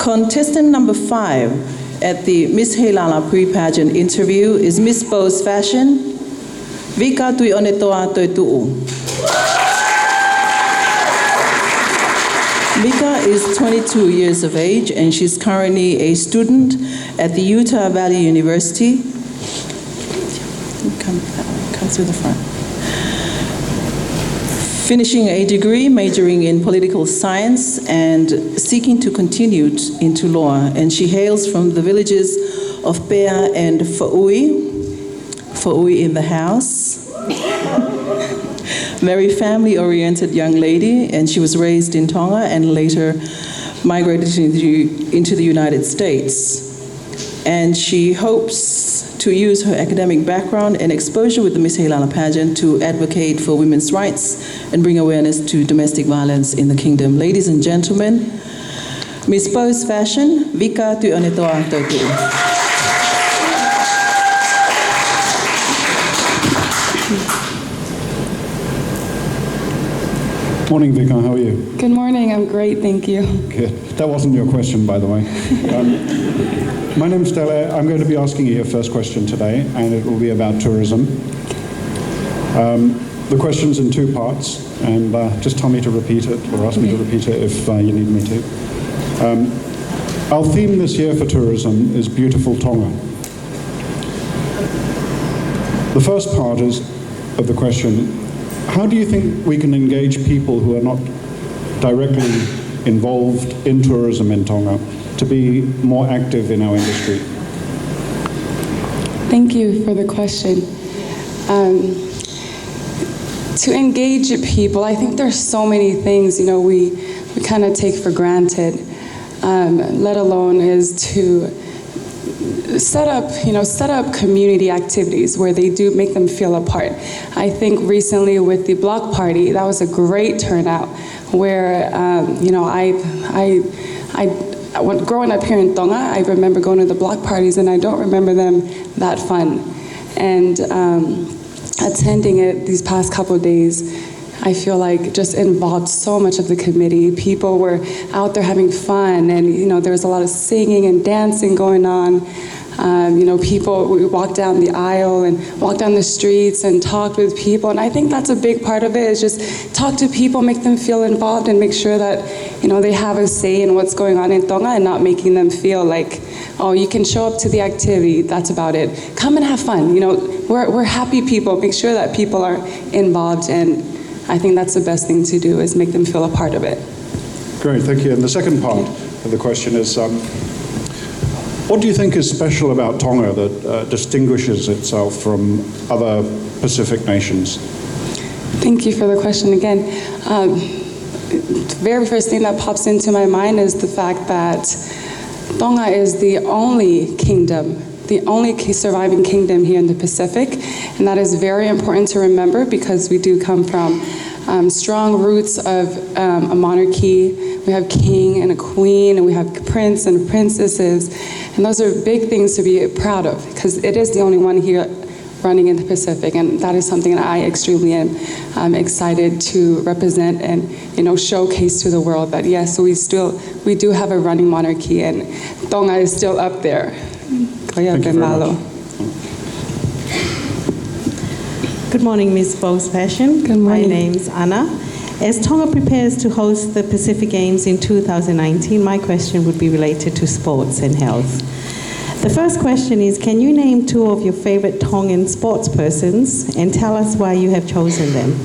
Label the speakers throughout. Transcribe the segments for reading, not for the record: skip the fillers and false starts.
Speaker 1: Contestant number 5 at the Miss Heilala Pre-Pageant interview is Miss Bo's Fashion, Vika Tuionetoa Toetu'u. Vika is 22 years of age and she's currently a student at the Utah Valley University. Come through the front. Finishing a degree majoring in political science and seeking to continue into law. And she hails from the villages of Pea and Fa'ui. Fa'ui in the house. Very family-oriented young lady, and she was raised in Tonga and later migrated into the United States. And she hopes to use her academic background and exposure with the Miss Heilala pageant to advocate for women's rights and bring awareness to domestic violence in the kingdom. Ladies and gentlemen, Miss Bo's Fashion, Vika Tuionetoa Toetu'u.
Speaker 2: Morning, Vika, how are you?
Speaker 3: Good morning, I'm great, thank you.
Speaker 2: Good. That wasn't your question, by the way. My name's Stella. I'm going to be asking you your first question today, and it will be about tourism. The question's in 2 parts, and just tell me to repeat it, or ask me to repeat it if you need me to. Our theme this year for tourism is Beautiful Tonga. The first part of the question, how do you think we can engage people who are not directly involved in tourism in Tonga to be more active in our industry?
Speaker 3: Thank you for the question. To engage people, I think there's so many things, we kind of take for granted, let alone is to set up community activities where they do make them feel a part. I think recently with the block party, that was a great turnout where, growing up here in Tonga, I remember going to the block parties and I don't remember them that fun. And attending it these past couple of days, I feel like just involved so much of the committee. People were out there having fun and there was a lot of singing and dancing going on. We walked down the aisle and walked down the streets and talked with people. And I think that's a big part of it, is just talk to people, make them feel involved and make sure that, they have a say in what's going on in Tonga and not making them feel like, oh, you can show up to the activity, that's about it. Come and have fun. We're happy people. Make sure that people are involved, and I think that's the best thing to do, is make them feel a part of it.
Speaker 2: Great, thank you. And the second part of the question is, what do you think is special about Tonga that distinguishes itself from other Pacific nations?
Speaker 3: Thank you for the question again. The very first thing that pops into my mind is the fact that Tonga is the only kingdom, the only surviving kingdom here in the Pacific, and that is very important to remember because we do come from strong roots of a monarchy. We have king and a queen, and we have prince and princesses, and those are big things to be proud of because it is the only one here running in the Pacific, and that is something that I extremely am excited to represent and showcase to the world that yes, we do have a running monarchy, and Tonga is still up there.
Speaker 2: Thank you very much.
Speaker 4: Good morning, Ms. Bo's Fashion.
Speaker 3: Good morning.
Speaker 4: My name's Anna. As Tonga prepares to host the Pacific Games in 2019, my question would be related to sports and health. The first question is, can you name 2 of your favorite Tongan sports persons and tell us why you have chosen them?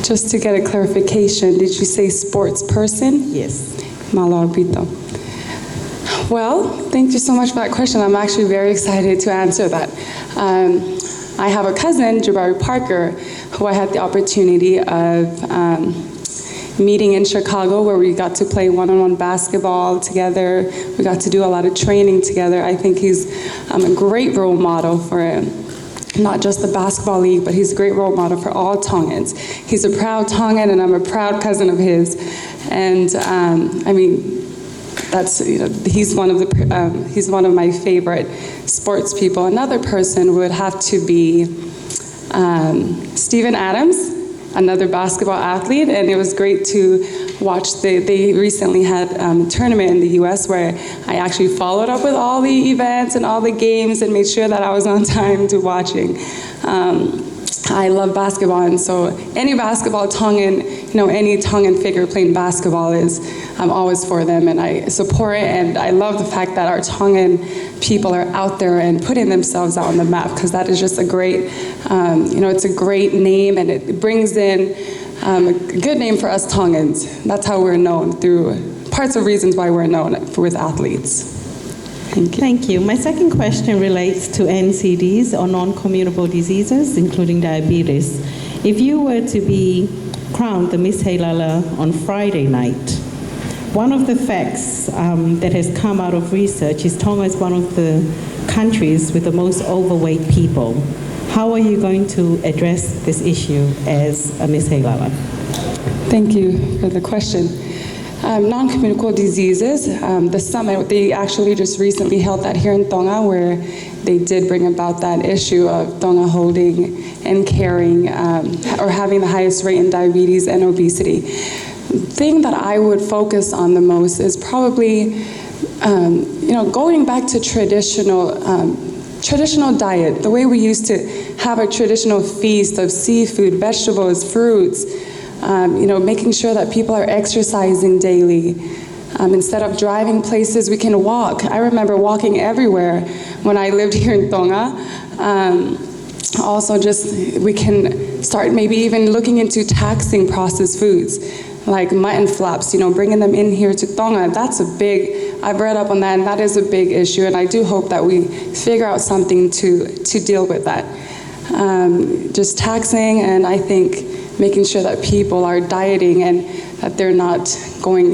Speaker 3: Just to get a clarification, did you say sports person?
Speaker 4: Yes.
Speaker 3: Malo Pito. Well, thank you so much for that question. I'm actually very excited to answer that. I have a cousin, Jabari Parker, who I had the opportunity of meeting in Chicago, where we got to play one-on-one basketball together. We got to do a lot of training together. I think he's a great role model for not just the basketball league, but he's a great role model for all Tongans. He's a proud Tongan, and I'm a proud cousin of his. And that's he's one of my favorite sports people. Another person would have to be Steven Adams. another basketball athlete, and it was great to watch. They recently had a tournament in the U.S. where I actually followed up with all the events and all the games and made sure that I was on time to watching. I love basketball, and so any basketball Tongan, any Tongan figure playing basketball I'm always for them, and I support it, and I love the fact that our Tongan people are out there and putting themselves out on the map, because that is just a great, it's a great name, and it brings in a good name for us Tongans. That's how we're known, through parts of reasons why we're known with athletes. Thank you.
Speaker 4: Thank you. My second question relates to NCDs, or non-communicable diseases, including diabetes. If you were to be crowned the Miss Heilala on Friday night, one of the facts that has come out of research is Tonga is one of the countries with the most overweight people. How are you going to address this issue as a Miss Heilala?
Speaker 3: Thank you for the question. Non-communicable diseases, the summit, they actually just recently held that here in Tonga, where they did bring about that issue of Tonga holding and carrying or having the highest rate in diabetes and obesity. The thing that I would focus on the most is probably, going back to traditional diet, the way we used to have a traditional feast of seafood, vegetables, fruits, making sure that people are exercising daily. Instead of driving places, we can walk. I remember walking everywhere when I lived here in Tonga. Also, we can start maybe even looking into taxing processed foods, like mutton flaps, bringing them in here to Tonga. I've read up on that, and that is a big issue, and I do hope that we figure out something to deal with that. Just taxing, and I think making sure that people are dieting and that they're not going,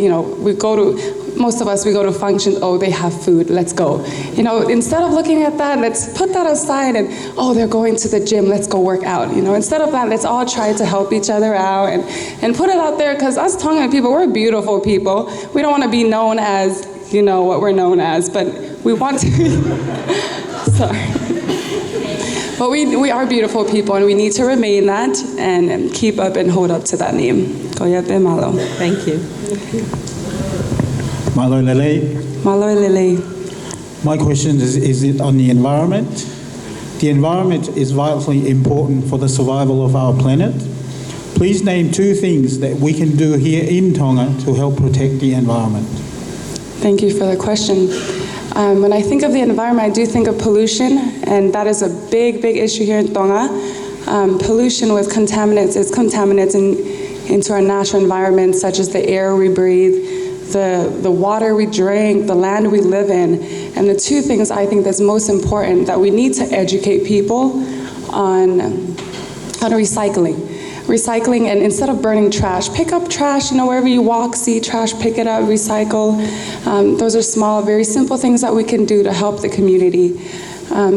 Speaker 3: most of us, we go to functions, they have food, let's go. Instead of looking at that, let's put that aside and, they're going to the gym, let's go work out. Instead of that, let's all try to help each other out and put it out there, because us Tongan people, we're beautiful people. We don't want to be known as, what we're known as, but we want to be, sorry. But we are beautiful people, and we need to remain that and keep up and hold up to that name. Koyate malo.
Speaker 4: Thank you.
Speaker 5: Malo Lele.
Speaker 3: Malo lele.
Speaker 5: My question is on the environment. The environment is vitally important for the survival of our planet. Please name 2 things that we can do here in Tonga to help protect the environment.
Speaker 3: Thank you for the question. When I think of the environment, I do think of pollution, and that is a big, big issue here in Tonga. Pollution with contaminants is contaminants into our natural environment, such as the air we breathe, the water we drink, the land we live in. And the 2 things I think that's most important, that we need to educate people on recycling. Recycling, and instead of burning trash, pick up trash, wherever you walk, see trash, pick it up, recycle. Those are small, very simple things that we can do to help the community.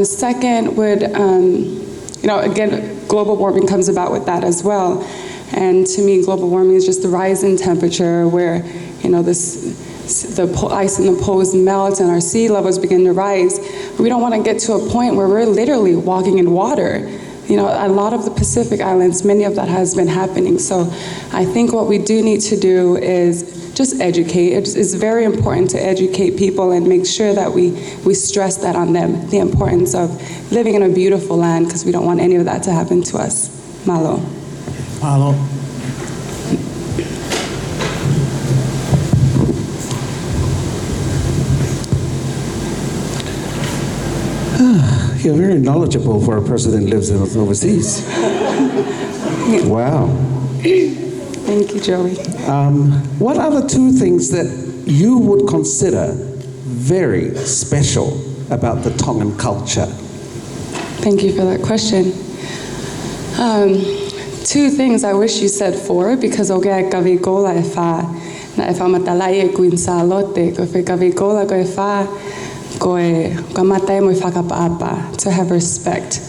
Speaker 3: Second would, again, global warming comes about with that as well. And to me, global warming is just the rise in temperature where, the ice in the poles melt and our sea levels begin to rise. We don't want to get to a point where we're literally walking in water. A lot of the Pacific Islands, many of that has been happening. So I think what we do need to do is just educate. It's very important to educate people and make sure that we stress that on them, the importance of living in a beautiful land, because we don't want any of that to happen to us. Malo.
Speaker 5: Malo.
Speaker 6: You're very knowledgeable for a president who lives overseas. Wow.
Speaker 3: Thank you, Joey.
Speaker 6: What are the 2 things that you would consider very special about the Tongan culture?
Speaker 3: Thank you for that question. 2 things, I wish you said 4, because ogea kavikola e fa na e fa matalai e kuin sa lote ko fe kavikola ko e fa ko matai mo whakapaapa, to have respect.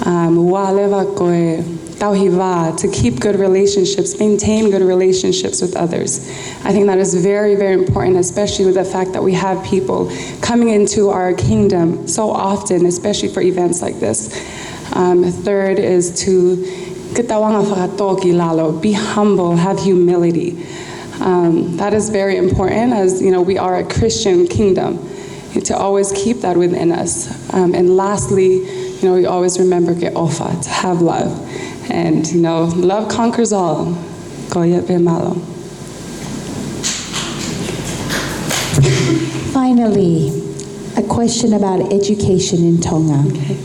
Speaker 3: Wa'alewa ko e tauhiwa, to keep good relationships, maintain good relationships with others. I think that is very, very important, especially with the fact that we have people coming into our kingdom so often, especially for events like this. Third is to Kitawanga whakatoki lalo, be humble, have humility. That is very important, as you know, we are a Christian kingdom, to always keep that within us. And lastly, you know, we always remember ke ofa, to have love. And you know, love conquers all. Koya be malo.
Speaker 7: Finally, a question about education in Tonga.
Speaker 3: Okay.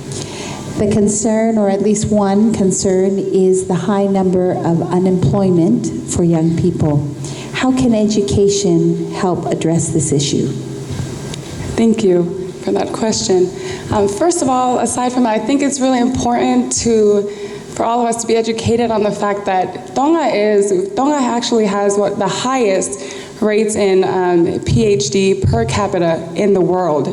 Speaker 7: The concern, or at least one concern, is the high number of unemployment for young people. How can education help address this issue?
Speaker 3: Thank you for that question. First of all, aside from that, I think it's really important for all of us to be educated on the fact that Tonga actually has the highest rates in PhD per capita in the world.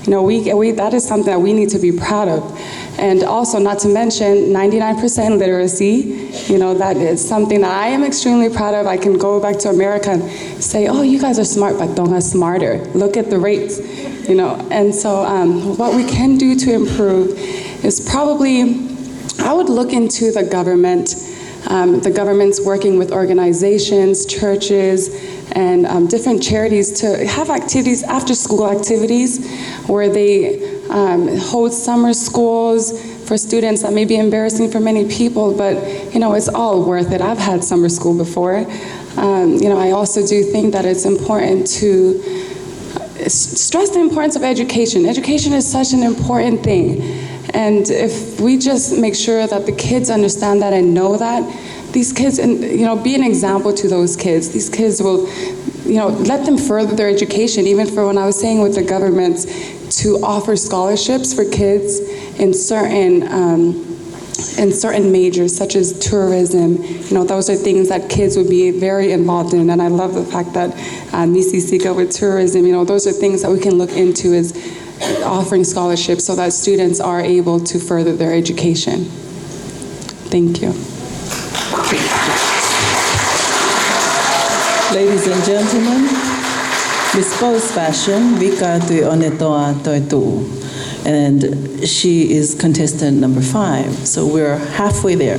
Speaker 3: You know, that is something that we need to be proud of. And also, not to mention, 99% literacy. You know, that is something that I am extremely proud of. I can go back to America and say, oh, you guys are smart, but Tonga's smarter. Look at the rates, you know. And so what we can do to improve is probably, I would look into the government. The government's working with organizations, churches, and different charities to have activities, after-school activities, where they hold summer schools for students. That may be embarrassing for many people, but you know, it's all worth it. I've had summer school before. You know, I also do think that it's important to stress the importance of education. Education is such an important thing. And if we just make sure that the kids understand that and know that, these kids, and you know, be an example to those kids. These kids will, you know, let them further their education. Even for when I was saying with the governments to offer scholarships for kids in certain majors, such as tourism. You know, those are things that kids would be very involved in. And I love the fact that Misi Sika with tourism. You know, those are things that we can look into as offering scholarships so that students are able to further their education. Thank you.
Speaker 1: Ladies and gentlemen, Miss Post Fashion, Vika Tuionetoa Toetu'u, and she is contestant number 5, so we're halfway there.